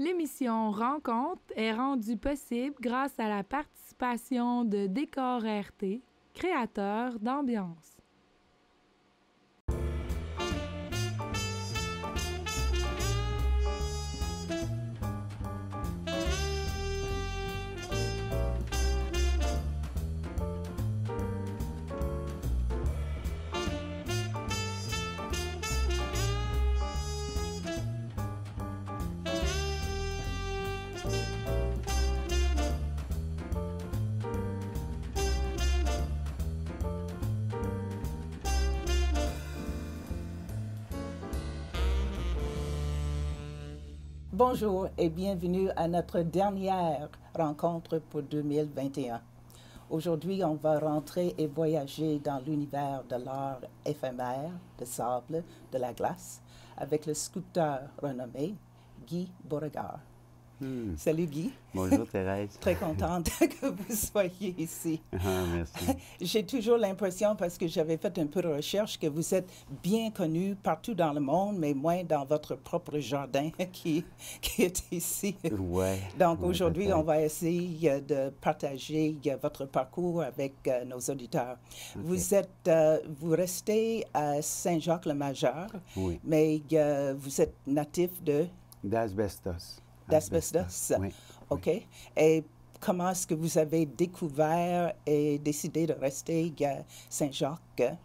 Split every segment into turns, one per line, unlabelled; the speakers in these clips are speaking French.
L'émission Rencontre est rendue possible grâce à la participation de Décor RT, créateur d'ambiance.
Bonjour et bienvenue à notre dernière rencontre pour 2021. Aujourd'hui, on va rentrer et voyager dans l'univers de l'art éphémère, de sable, de la glace, avec le sculpteur renommé Guy Beauregard. Salut Guy.
Bonjour Thérèse.
Très contente que vous soyez ici.
Ah, merci.
J'ai toujours l'impression, parce que j'avais fait un peu de recherche, que vous êtes bien connu partout dans le monde, mais moins dans votre propre jardin qui est ici.
Ouais.
Donc
ouais,
aujourd'hui,
peut-être.
on va essayer de partager votre parcours avec nos auditeurs.
Okay.
Vous restez à Saint-Jacques-le-Majeur,
Oui.
mais vous êtes natif
D'Asbestos.
d'Asbestos.
Oui.
OK. Et comment est-ce que vous avez découvert et décidé de rester à Saint-Jacques?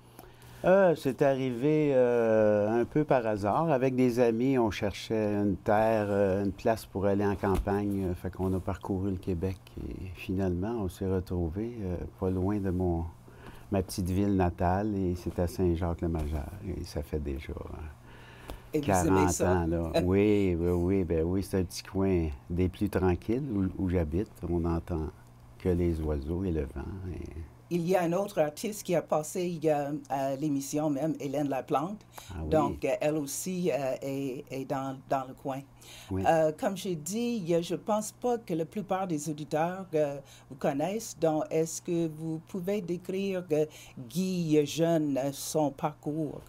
C'est arrivé un peu par hasard. Avec des amis, on cherchait une terre, une place pour aller en campagne. Fait qu'on a parcouru le Québec et finalement, on s'est retrouvés pas loin de ma petite ville natale et c'est à Saint-Jacques-le-Majeur. Et ça fait déjà
Et vous aimez
40
ça?
ans, là. Oui, c'est un petit coin des plus tranquilles où j'habite. On n'entend que les oiseaux et le vent.
Il y a un autre artiste qui a passé à l'émission même, Hélène Laplante.
Ah oui.
Donc, elle aussi est dans le coin.
Oui.
Comme j'ai dit, je ne pense pas que la plupart des auditeurs vous connaissent. Donc, est-ce que vous pouvez décrire Guy jeune, son parcours?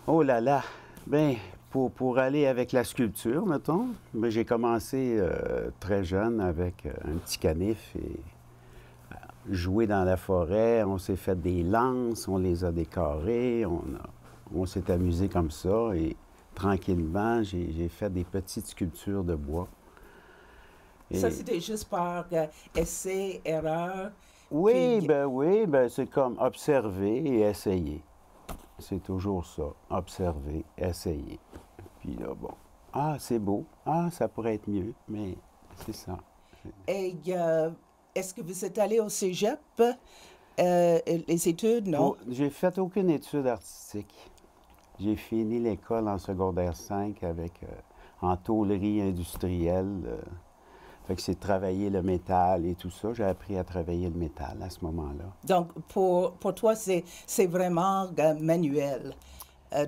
Oh là là! Bien, pour aller avec la sculpture, mettons, ben, j'ai commencé très jeune avec un petit canif et jouer dans la forêt. On s'est fait des lances, on les a décorées, on s'est amusé comme ça et tranquillement, j'ai fait des petites sculptures de bois. Et
Ça, c'était juste par essai, erreur?
oui,
puis-
c'est comme observer et essayer. C'est toujours ça, observer, essayer. Puis là, bon, ah, c'est beau, ah, ça pourrait être mieux, mais c'est ça.
Et est-ce que vous êtes allé au cégep? Les études, non?
J'ai fait aucune étude artistique. J'ai fini l'école en secondaire 5 avec en tôlerie industrielle. Fait que c'est travailler le métal et tout ça. J'ai appris à travailler le métal à ce moment-là.
Donc, pour toi, c'est vraiment manuel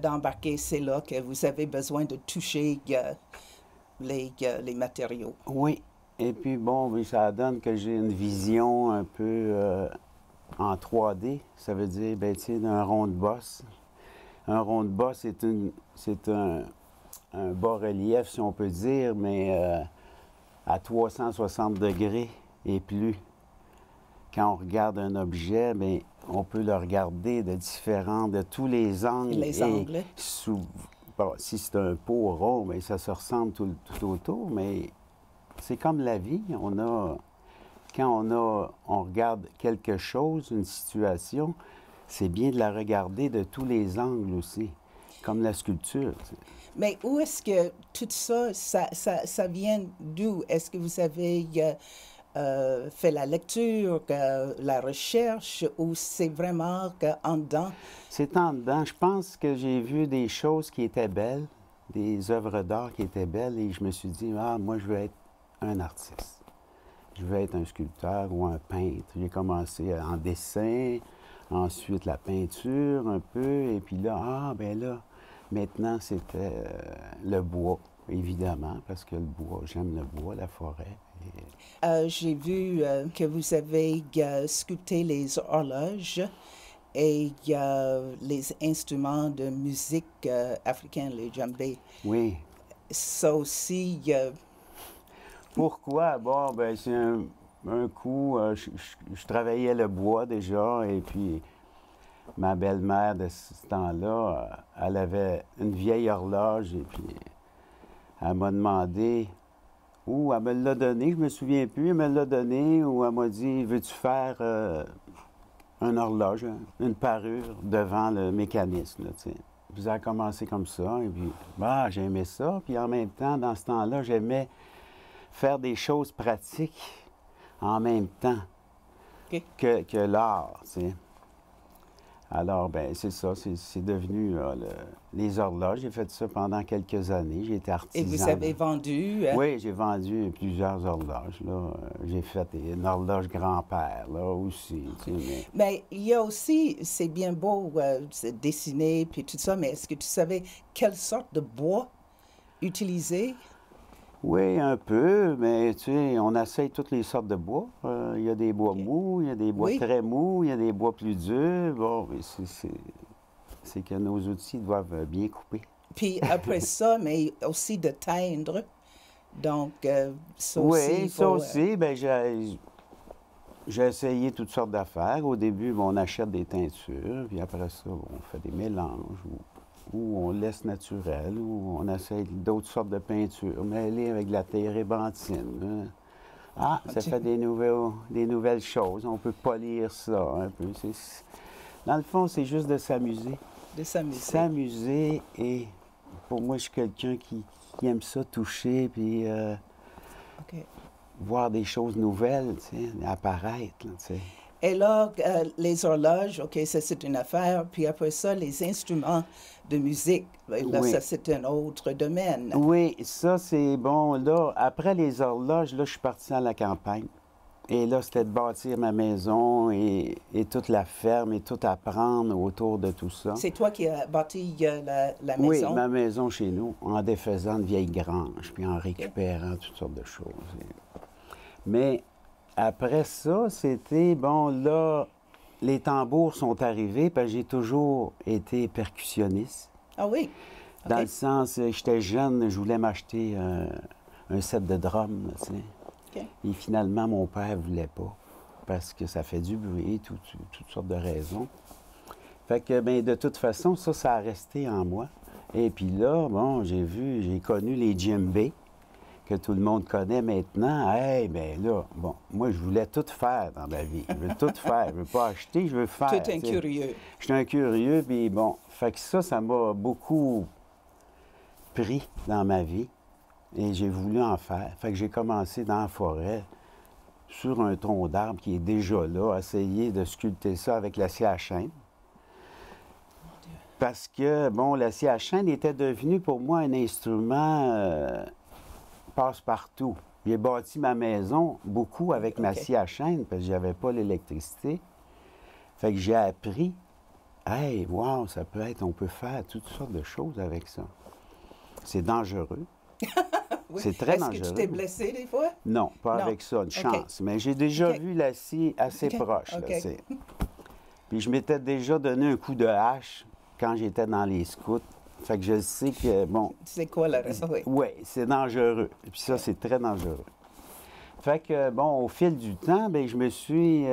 d'embarquer. C'est là que vous avez besoin de toucher les matériaux.
Oui. Et puis, bon, oui, ça donne que j'ai une vision un peu en 3D. Ça veut dire, ben, tu sais, un rond de bosse. Un rond de bosse, c'est un bas-relief, si on peut dire, mais à 360 degrés et plus. Quand on regarde un objet, bien, on peut le regarder de tous les angles.
Les angles.
Bon, si c'est un pot rond, bien, ça se ressemble tout autour, mais c'est comme la vie. Quand on regarde quelque chose, une situation, c'est bien de la regarder de tous les angles aussi, comme la sculpture.
Mais où est-ce que tout ça vient d'où? Est-ce que vous avez fait la lecture, la recherche, ou c'est vraiment en dedans?
C'est en dedans. Je pense que j'ai vu des choses qui étaient belles, des œuvres d'art qui étaient belles, et je me suis dit, ah, moi, je veux être un artiste. Je veux être un sculpteur ou un peintre. J'ai commencé en dessin, ensuite la peinture un peu, et puis là, maintenant, c'était le bois, évidemment, parce que le bois, j'aime le bois, la forêt.
J'ai vu que vous avez sculpté les horloges et les instruments de musique africains, les djembés.
Oui.
ça aussi,
Pourquoi? Bon, ben c'est un coup, je travaillais le bois déjà, et puis ma belle-mère de ce temps-là, elle avait une vieille horloge, et puis elle m'a demandé, ou elle me l'a donné, je me souviens plus, elle me l'a donné, ou elle m'a dit, veux-tu faire une horloge, une parure devant le mécanisme, là, tu sais. Puis ça a commencé comme ça, et puis, bah, j'aimais ça, puis en même temps, dans ce temps-là, j'aimais faire des choses pratiques en même temps
OK.
que l'art, tu sais. Alors, ben c'est ça, c'est devenu là, les horloges. J'ai fait ça pendant quelques années. J'ai été
et
artisan.
vous avez vendu.
Oui, j'ai vendu plusieurs horloges, là. J'ai fait une horloge grand-père, là, aussi, tu sais,
Mais il y a aussi, c'est bien beau c'est dessiner puis tout ça, mais est-ce que tu savais quelle sorte de bois utiliser?
Oui, un peu, mais tu sais, on essaye toutes les sortes de bois. Il y a des bois mous, il y a des bois
Oui.
très mous, il y a des bois plus durs. Bon, mais c'est que nos outils doivent bien couper.
Puis après ça, mais aussi de teindre. Donc, ça aussi,
Oui,
il
ça
faut,
aussi, ben j'ai essayé toutes sortes d'affaires. Au début, bon, on achète des teintures, puis après ça, on fait des mélanges, ou on laisse naturel, ou on essaye d'autres sortes de peintures, mêlées avec de la térébenthine, hein. Ah, ça
Ok.
fait des nouvelles choses. On peut polir ça un peu. Dans le fond, c'est juste de s'amuser.
de s'amuser.
S'amuser, et pour moi, je suis quelqu'un qui aime ça, toucher, puis
OK.
voir des choses nouvelles, tu sais, apparaître, là, tu sais.
Et là, les horloges, OK, ça c'est une affaire. Puis après ça, les instruments de musique, ben, là,
Oui.
ça c'est un autre domaine.
Oui, ça, c'est bon. Là, après les horloges, là, je suis parti à la campagne. Et là, c'était de bâtir ma maison et toute la ferme et tout apprendre autour de tout ça.
C'est toi qui as bâti la
Oui,
maison?
ma maison chez nous, en défaisant de vieilles granges, puis en récupérant toutes sortes de choses. Mais après ça, c'était, bon, là, les tambours sont arrivés, parce que j'ai toujours été percussionniste.
Ah oui?
Dans
OK.
le sens, j'étais jeune, je voulais m'acheter un set de drums, là, tu sais.
OK.
Et finalement, mon père ne voulait pas, parce que ça fait du bruit, toutes sortes de raisons. Fait que, bien, de toute façon, ça a resté en moi. Et puis là, bon, j'ai connu les djembés, que tout le monde connaît maintenant. Hey, bien là, bon, moi, je voulais tout faire dans ma vie. Je veux tout faire. Je veux pas acheter, je veux faire.
Tout un
tu sais.
curieux.
Je suis un curieux, puis bon, fait que ça m'a beaucoup pris dans ma vie, et j'ai voulu en faire. Fait que j'ai commencé dans la forêt, sur un tronc d'arbre qui est déjà là, à essayer de sculpter ça avec l'acier à chaîne. Parce que, bon, l'acier à chaîne était devenu pour moi un instrument passe-partout. J'ai bâti ma maison beaucoup avec ma scie à chaîne, parce que j'avais pas l'électricité. Fait que j'ai appris, hey, wow, ça peut être, on peut faire toutes sortes de choses avec ça. C'est dangereux.
Oui.
C'est très
Est-ce que
dangereux.
tu t'es blessé des fois?
Non, pas
Non.
avec ça, une
OK.
chance. Mais j'ai déjà
OK.
vu la scie assez
OK.
proche, là,
OK.
tu sais. Puis je m'étais déjà donné un coup de hache quand j'étais dans les scouts. Fait que je sais que, bon,
C'est quoi la raison? Oui.
oui, c'est dangereux. Et puis ça, c'est très dangereux. Fait que, bon, au fil du temps, bien, je me suis...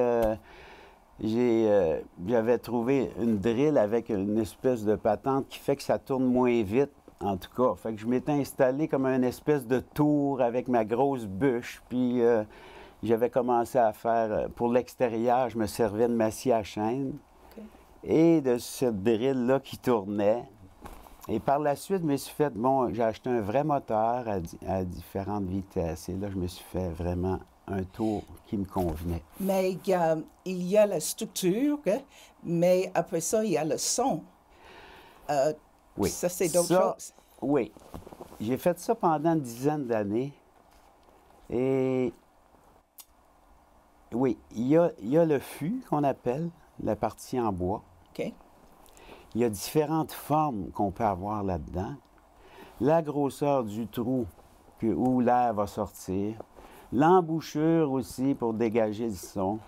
j'avais trouvé une drill avec une espèce de patente qui fait que ça tourne moins vite, en tout cas. Fait que je m'étais installé comme une espèce de tour avec ma grosse bûche, puis j'avais commencé à faire... pour l'extérieur, je me servais de ma scie à chaîne et de cette drill-là qui tournait. Et par la suite, je me suis fait, bon, j'ai acheté un vrai moteur à différentes vitesses. Et là, je me suis fait vraiment un tour qui me convenait.
Mais il y a la structure, hein, mais après ça, il y a le son.
Oui.
Ça, c'est d'autres
Ça,
choses.
Oui. J'ai fait ça pendant une dizaine d'années. Et oui, il y a le fût qu'on appelle, la partie en bois.
OK.
Il y a différentes formes qu'on peut avoir là-dedans. La grosseur du trou où l'air va sortir. L'embouchure aussi pour dégager le son.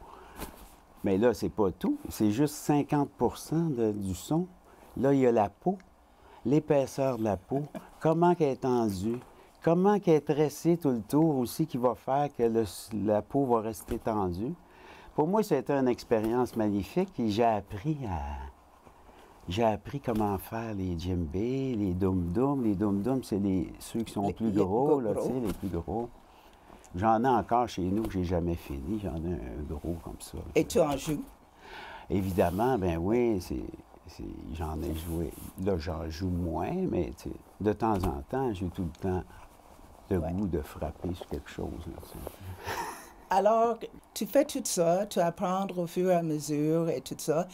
Mais là, c'est pas tout. C'est juste 50 du son. Là, il y a la peau. l'épaisseur de la peau, comment qu'elle est tendue, comment qu'elle est tressée tout le tour aussi qui va faire que la peau va rester tendue. Pour moi, c'était une expérience magnifique et j'ai appris comment faire les djembés, les dum-dum. Les dum-dum, c'est ceux qui sont plus gros, là, tu sais, les plus gros. J'en ai encore chez nous que j'ai jamais fini. J'en ai un gros comme ça.
Et tu en joues?
Évidemment, ben oui, j'en ai joué. Là, j'en joue moins, mais de temps en temps, j'ai tout le temps le goût de frapper sur quelque chose. Là, tu sais.
Alors, tu fais tout ça, tu apprends au fur et à mesure et tout ça.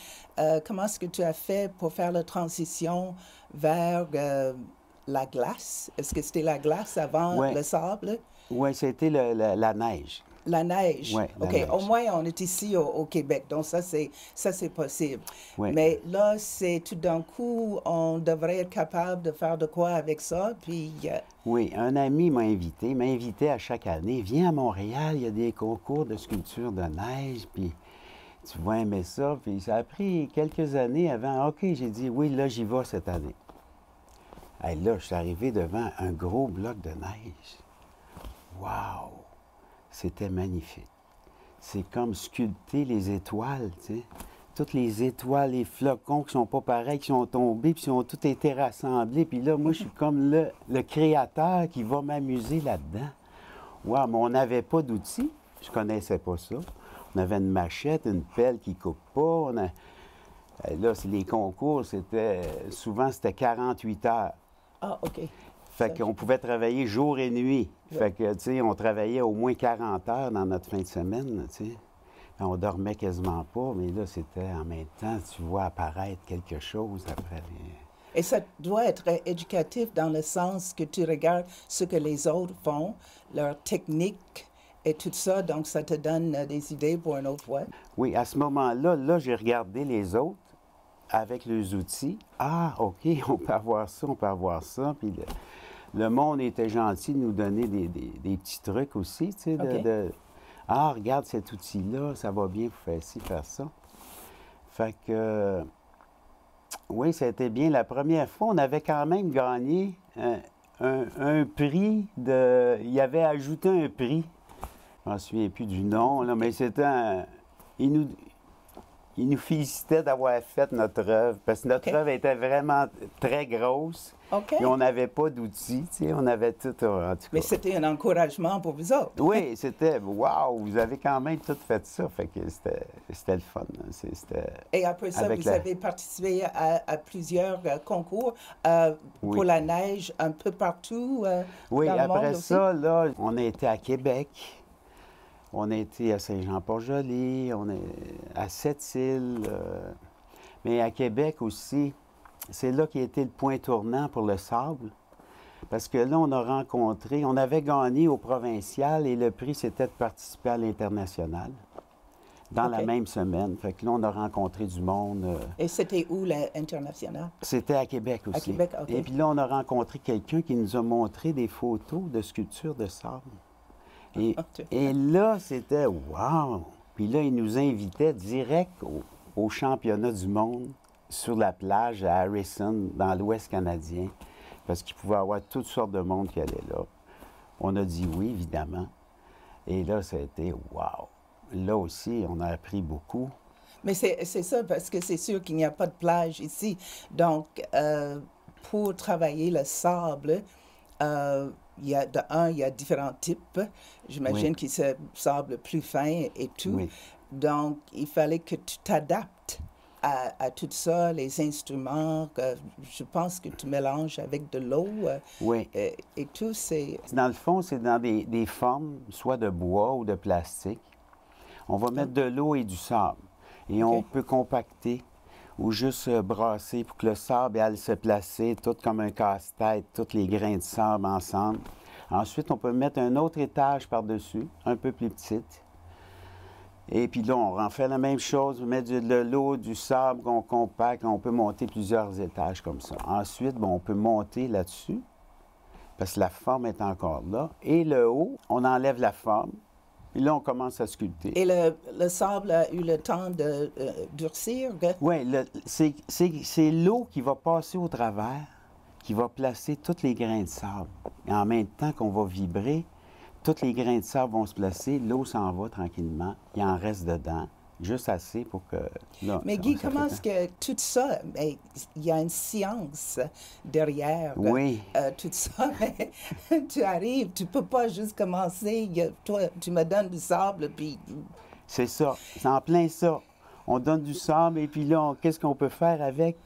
Comment est-ce que tu as fait pour faire la transition vers la glace? Est-ce que c'était la glace avant le sable?
Oui, c'était la neige.
La neige?
Oui,
OK.
neige.
Au moins, on est ici au Québec, donc ça, c'est possible.
Oui.
Mais là, c'est tout d'un coup, on devrait être capable de faire de quoi avec ça, puis...
Oui, un ami m'a invité à chaque année. Viens à Montréal, il y a des concours de sculpture de neige, puis tu vas aimer ça. Puis ça a pris quelques années avant. OK, j'ai dit oui, là, j'y vais cette année. Et là, je suis arrivé devant un gros bloc de neige. Wow! C'était magnifique. C'est comme sculpter les étoiles, tu sais. Toutes les étoiles, les flocons qui sont pas pareils, qui sont tombés, puis qui ont tous été rassemblés. Puis là, moi, je suis comme le créateur qui va m'amuser là-dedans. Wow! Mais on n'avait pas d'outils. Je connaissais pas ça. On avait une machette, une pelle qui coupe pas. Là, les concours, souvent, c'était 48 heures.
Ah, OK.
Fait qu'on pouvait travailler jour et nuit. Fait que, tu sais, on travaillait au moins 40 heures dans notre fin de semaine, tu sais. On dormait quasiment pas, mais là, c'était en même temps, tu vois apparaître quelque chose après les...
Et ça doit être éducatif dans le sens que tu regardes ce que les autres font, leur technique et tout ça, donc ça te donne des idées pour une autre fois.
Oui, à ce moment-là, j'ai regardé les autres avec leurs outils. Ah, OK, on peut avoir ça, on peut avoir ça. Puis le monde était gentil de nous donner des petits trucs aussi, tu sais, Ah, regarde cet outil-là, ça va bien pour faire ci, faire ça. Fait que, oui, ça a été bien. La première fois, on avait quand même gagné un prix de... Il y avait ajouté un prix. Je ne me souviens plus du nom, là, mais c'était un... Il nous félicitait d'avoir fait notre œuvre, parce que notre œuvre était vraiment très grosse. Et on n'avait pas d'outils, tu sais, on avait tout, en tout cas.
Mais c'était un encouragement pour vous autres.
Oui, c'était, wow, vous avez quand même tout fait ça, fait que c'était le fun.
Et après ça, vous avez participé à plusieurs concours pour la neige un peu partout
oui,
dans le monde
après
aussi?
ça, là, on a été à Québec. On a été à Saint-Jean-Port-Joli, on est à Sept-Îles, mais à Québec aussi, c'est là qui a été le point tournant pour le sable. Parce que là, on a rencontré, on avait gagné au provincial et le prix, c'était de participer à l'international dans la même semaine. Fait que là, on a rencontré du monde.
Et c'était où l'international?
C'était à Québec aussi.
À Québec, OK.
Et puis là, on a rencontré quelqu'un qui nous a montré des photos de sculptures de sable. Et là, c'était wow! Puis là, il nous invitait direct au championnat du monde sur la plage à Harrison, dans l'Ouest canadien, parce qu'il pouvait y avoir toutes sortes de monde qui allait là. On a dit oui, évidemment. Et là, ça a été wow! Là aussi, on a appris beaucoup.
Mais c'est ça, parce que c'est sûr qu'il n'y a pas de plage ici. Donc, pour travailler le sable, il y a différents types. J'imagine que c'est sable plus fin et tout.
Oui.
Donc, il fallait que tu t'adaptes à tout ça, les instruments. Je pense que tu mélanges avec de l'eau
oui.
et tout.
Dans le fond, c'est dans des formes, soit de bois ou de plastique. On va mettre de l'eau et du sable. Et on peut compacter ou juste brasser pour que le sable aille se placer, tout comme un casse-tête, tous les grains de sable ensemble. Ensuite, on peut mettre un autre étage par-dessus, un peu plus petite. Et puis là, on en fait la même chose, on met de l'eau, du sable qu'on compacte, on peut monter plusieurs étages comme ça. Ensuite, bon, on peut monter là-dessus, parce que la forme est encore là. Et le haut, on enlève la forme. Et là, on commence à sculpter.
Et le sable a eu le temps de durcir?
Oui, c'est l'eau qui va passer au travers qui va placer tous les grains de sable. Et en même temps qu'on va vibrer, tous les grains de sable vont se placer, l'eau s'en va tranquillement, il en reste dedans, juste assez pour que... Là,
Mais Guy, comment est-ce que tout ça, il y a une science derrière
Oui.
tout ça, mais tu arrives, tu peux pas juste commencer, toi, tu me donnes du sable, puis...
C'est ça, c'est en plein ça. On donne du sable, et puis là, qu'est-ce qu'on peut faire avec?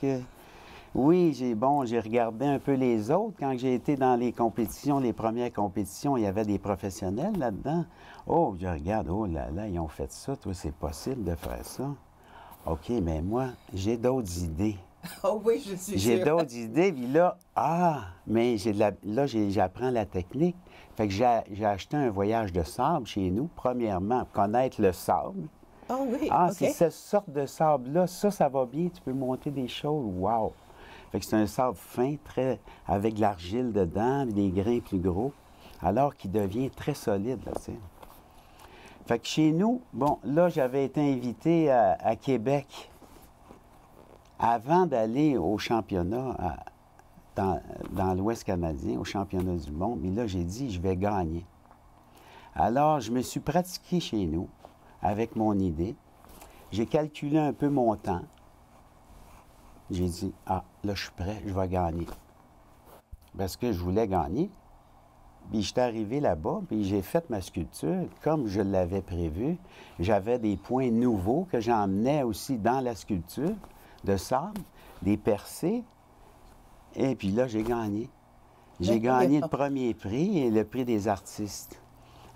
Oui, j'ai regardé un peu les autres. Quand j'ai été dans les compétitions, les premières compétitions, il y avait des professionnels là-dedans. Oh, je regarde, oh là là, ils ont fait ça. Toi, c'est possible de faire ça. OK, mais moi, j'ai d'autres idées.
Oh oui, je suis
J'ai
sûre.
d'autres idées, puis là, mais j'apprends la technique. Fait que j'ai acheté un voyage de sable chez nous, premièrement, pour connaître le sable.
Oh oui,
Ah,
OK.
c'est cette sorte de sable-là, ça va bien, tu peux monter des choses, wow! Fait que c'est un sable fin, avec de l'argile dedans, des grains plus gros, alors qu'il devient très solide, là, tu sais. Fait que chez nous, bon, là, j'avais été invité à Québec avant d'aller au championnat dans l'Ouest canadien, au championnat du monde, mais là, j'ai dit, je vais gagner. Alors, je me suis pratiqué chez nous avec mon idée. J'ai calculé un peu mon temps. J'ai dit, là, je suis prêt, je vais gagner. Parce que je voulais gagner. Puis, j'étais arrivé là-bas, puis j'ai fait ma sculpture comme je l'avais prévu. J'avais des points nouveaux que j'emmenais aussi dans la sculpture de sable, des percées. Et puis là, j'ai gagné. J'ai gagné le premier prix et le prix des artistes.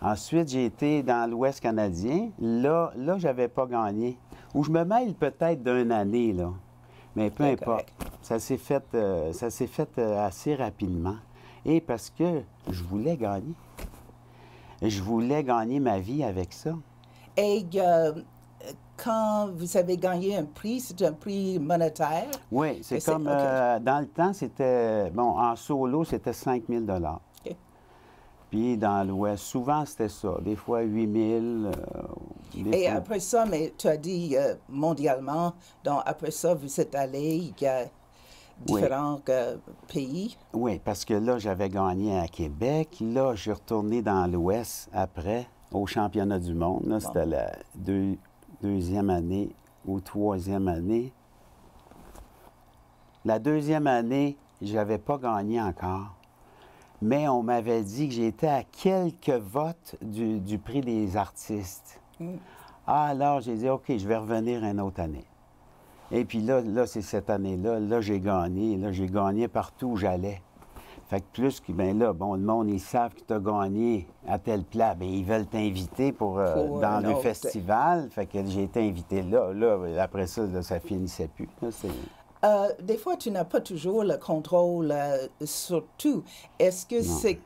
Ensuite, j'ai été dans l'Ouest canadien. Là, je n'avais pas gagné. Ou je me mêle peut-être d'une année, là. Mais peu importe. Ça s'est fait assez rapidement. Et parce que je voulais gagner. Je voulais gagner ma vie avec ça.
Et quand vous avez gagné un prix, c'est un prix monétaire?
Oui, c'est
Et
comme... dans le temps, c'était... Bon, en solo, c'était 5 000
OK.
Puis dans l'Ouest, souvent, c'était ça. Des fois, 8 000.
Et après ça, mais tu as dit mondialement, donc après ça, vous êtes allé, il y a différents pays.
Oui, parce que là, j'avais gagné à Québec. Là, je suis retourné dans l'Ouest après, au championnat du monde. Là, c'était la deuxième année ou troisième année. La deuxième année, je n'avais pas gagné encore. Mais on m'avait dit que j'étais à quelques votes du prix des artistes. Alors, j'ai dit, OK, je vais revenir une autre année. Et puis là c'est cette année-là. Là, j'ai gagné. Là, j'ai gagné partout où j'allais. Fait que plus que, bien là, bon, le monde, ils savent que tu as gagné à tel plat. Bien, ils veulent t'inviter dans le festival. Fait que j'ai été invité là. Là, après ça, là, ça finissait plus. Là,
des fois, tu n'as pas toujours le contrôle sur tout. Est-ce que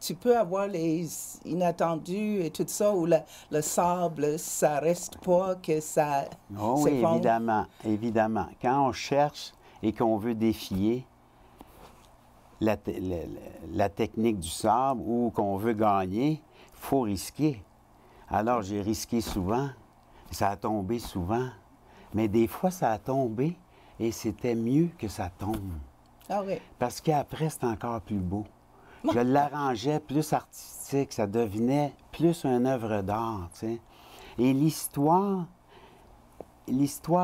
tu peux avoir les inattendus et tout ça, ou le sable, ça reste pas, que ça...
Oh oui, évidemment, évidemment. Quand on cherche et qu'on veut défier la technique du sable ou qu'on veut gagner, il faut risquer. Alors, j'ai risqué souvent. Ça a tombé souvent. Mais des fois, ça a tombé et c'était mieux que ça tombe.
Ah oui.
Parce qu'après, c'est encore plus beau. Je l'arrangeais plus artistique, ça devenait plus une œuvre d'art, tu sais. Et l'histoire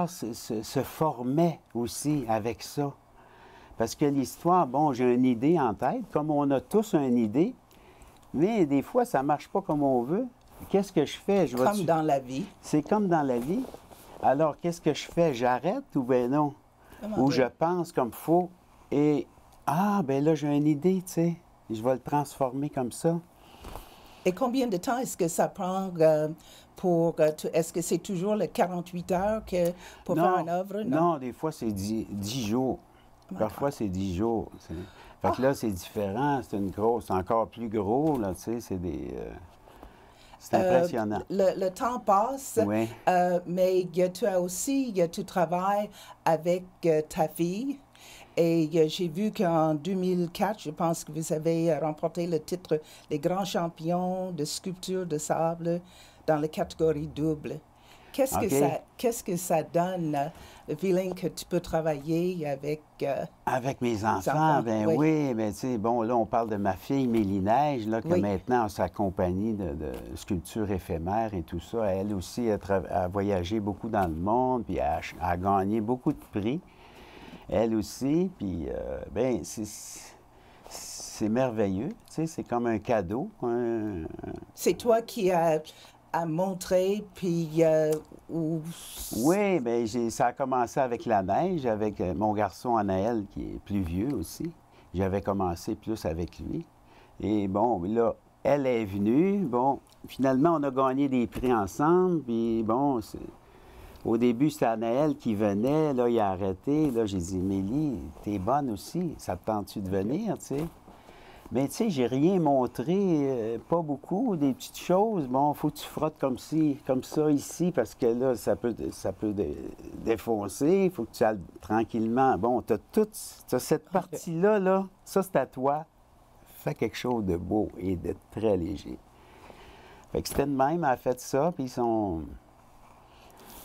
se formait aussi avec ça. Parce que l'histoire, bon, j'ai une idée en tête, comme on a tous une idée, mais des fois, ça ne marche pas comme on veut. Qu'est-ce que je fais?
Comme dans la vie.
C'est comme dans la vie. Alors, qu'est-ce que je fais? J'arrête ou bien non? Ou je pense comme il faut et, ben là, j'ai une idée, tu sais. Je vais le transformer comme ça.
Et combien de temps est-ce que ça prend pour... est-ce que c'est toujours les 48 heures pour faire une œuvre?
Non, des fois, c'est 10 jours. Parfois, c'est 10 jours. T'sais. Fait que là, c'est différent. C'est encore plus gros, là, tu sais. C'est impressionnant.
Le temps passe,
oui.
Mais tu travailles avec ta fille. Et j'ai vu qu'en 2004, je pense que vous avez remporté le titre des grands champions de sculpture de sable dans la catégorie double. Qu'est-ce que ça donne, le feeling que tu peux travailler avec...
Avec mes enfants, ben oui, mais tu sais, bon, là, on parle de ma fille Mélie-Neige, là, que maintenant, a sa compagnie de sculpture éphémère et tout ça. Elle aussi a voyagé beaucoup dans le monde, puis a gagné beaucoup de prix. Elle aussi, puis, ben c'est merveilleux, tu sais, c'est comme un cadeau.
C'est toi qui as montré, puis...
Oui, bien, ça a commencé avec la neige, avec mon garçon Anaël, qui est plus vieux aussi. J'avais commencé plus avec lui. Et bon, là, elle est venue. Bon, finalement, on a gagné des prix ensemble. Puis bon, au début, c'était Anaël qui venait. Là, il a arrêté. Là, j'ai dit, Mélie, t'es bonne aussi. Ça te tente-tu de venir, tu sais? Mais tu sais, j'ai rien montré, pas beaucoup, des petites choses. Bon, il faut que tu frottes comme ça ici, parce que là, ça peut défoncer. Il faut que tu ailles tranquillement. Bon, t'as cette partie-là, là, ça, c'est à toi. Fais quelque chose de beau et de très léger. Fait que c'était de même, elle a fait ça, puis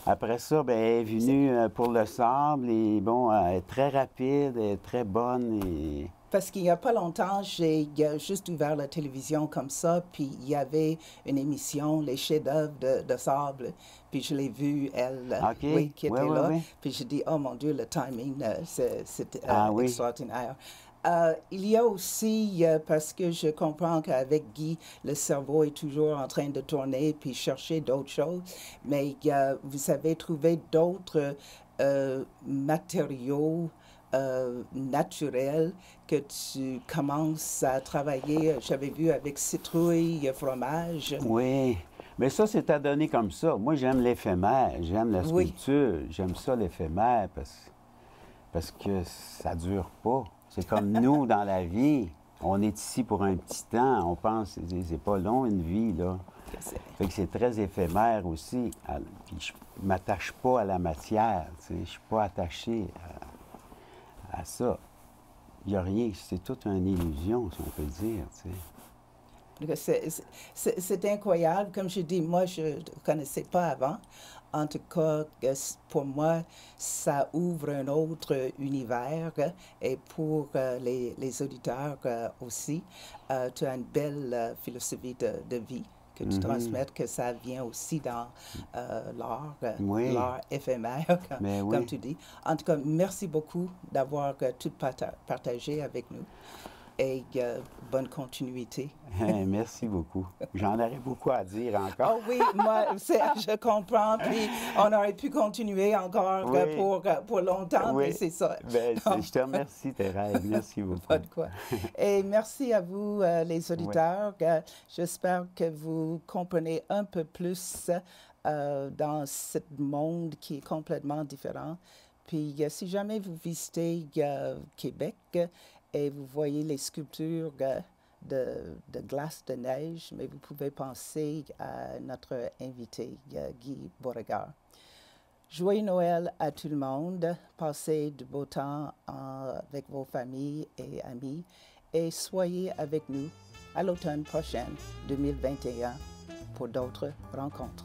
Après ça, bien, elle est venue pour le sable, et bon, elle est très rapide, elle est très bonne, et...
Parce qu'il n'y a pas longtemps, j'ai juste ouvert la télévision comme ça, puis il y avait une émission, Les chefs-d'œuvre de sable, puis je l'ai vue, elle, qui était là. Oui. Puis j'ai dit, oh mon Dieu, le timing, c'est extraordinaire. Il y a aussi, parce que je comprends qu'avec Guy, le cerveau est toujours en train de tourner puis chercher d'autres choses, mais vous avez trouvé d'autres matériaux naturel que tu commences à travailler, j'avais vu avec citrouille, fromage.
Oui, mais ça, c'est à donner comme ça. Moi, j'aime l'éphémère, j'aime la sculpture, j'aime ça l'éphémère parce que ça dure pas. C'est comme nous dans la vie. On est ici pour un petit temps, on pense que c'est pas long une vie, là. Fait que c'est très éphémère aussi. Puis je m'attache pas à la matière, tu sais, je suis pas attaché à ça. Il n'y a rien, c'est toute une illusion, si on peut dire, tu
sais. C'est incroyable. Comme je dis, moi, je ne connaissais pas avant. En tout cas, pour moi, ça ouvre un autre univers. Et pour les auditeurs aussi, tu as une belle philosophie de vie que tu transmettes, que ça vient aussi dans l'art éphémère, comme tu dis. En tout cas, merci beaucoup d'avoir tout partagé avec nous et bonne continuité.
Merci beaucoup. J'en aurais beaucoup à dire encore.
Oh oui, moi, je comprends. Puis on aurait pu continuer encore pour longtemps, mais c'est ça.
Ben, je te remercie, Thérèse. Merci beaucoup.
Pas de quoi. Et merci à vous, les auditeurs. J'espère que vous comprenez un peu plus dans ce monde qui est complètement différent. Puis si jamais vous visitez Québec, et vous voyez les sculptures de glace de neige, mais vous pouvez penser à notre invité, Guy Beauregard. Joyeux Noël à tout le monde. Passez du beau temps avec vos familles et amis et soyez avec nous à l'automne prochain, 2021, pour d'autres rencontres.